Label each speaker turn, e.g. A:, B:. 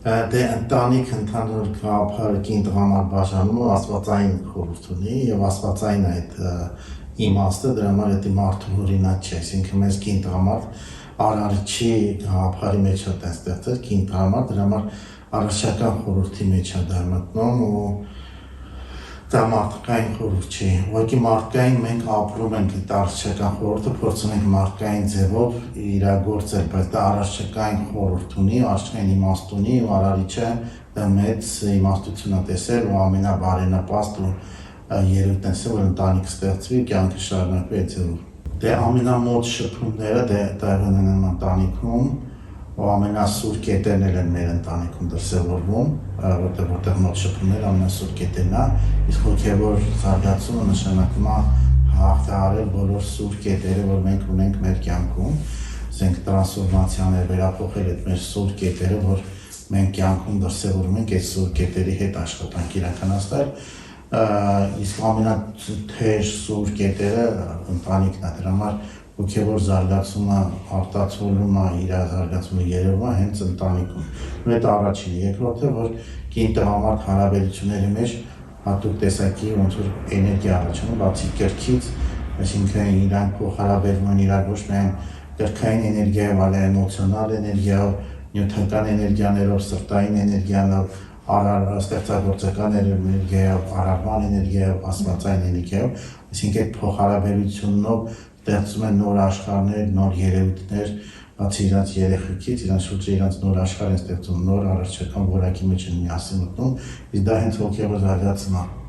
A: Դե ընտանիք ընդհանուր գաղափարը կին տղամարդ բաժանումը աստվածային խորհուրդ ունի եւ աստվածային այդ իմաստը դրա համար դա մարդու օրինակ չէ, այսինքն մեզ կին տղամարդ արարչի գաղափարի մեջ է ստեղծել կին տղամարդ, դրա համար արարչական խորհրդի մեջ է դա մտնում ու դա մարդկային խորհուրդ չի, ուղղակի մարդկային մենք ապրում ենք այդ արարչական խորհուրդը, փորձում ենք մարդկային ձևով իրագործել, բայց դա արարչական խորհուրդ ունի, արարչական իմաստ ունի ու արարիչը դա մեծ իմաստություն է տեսել ու ամենաբարենապաստ ու երևույթն է, որ ընտանիք ստեղծվի, կյանքը շարունակվի այդ ձևով։ Դե ամենամոտ շփումները տեղն են ընտանիքում ու ամենասուր կետերն են մեր ընտանիքում դրսևորվում, որտեղ մոտ շփումները ամենասուր կետերն է, իսկ հոգևոր զարգացումը նշանակում է հաղթահարել բոլոր սուր կետերը, որ մենք ունենք մեր կյանքում, ասենք տրանսֆորմացիաներ վերափոխել այդ մեր սուր կետերը, որ մենք կյանքում դրսևորում ենք այդ սուր կետերի հետ աշխատանք իրականացնել, իսկ ամենաթեժ սուր կետերը ընտանիքն է, դրա համար հոգևոր զարգացումը, արտացոլումը, իր զարգացումը երևում է հենց ընտանիքում։ Ու այդ առաջինը, երկրորդը, որ կին տղամարդ հարաբերությունների մեջ հատուկ տեսակի ոնց որ էներգիա առաջանում, բացի կրքից, այսինքն իրանք փոխհարաբերվում են իրար ոչ միայն կրքային էներգիայով, այլ էմոցիոնալ էներգիայով, նյութական էներգիաներով, սրտային էներգիաներով, ստեղծագործական էներգիայով, արարման էներգիայով, աստվածային էներգիայով, այսինքն այդ փոխհարաբերությունով ստեղծում են նոր աշխարհներ, նոր երևույթներ, բացի իրանց երեխեքից, իրանց շուրջը իրանց նոր աշխարհ են ստեղծում, նոր արարչական որակի մեջ են միասին մտնում, իսկ դա հենց հոգևոր զարգացում է։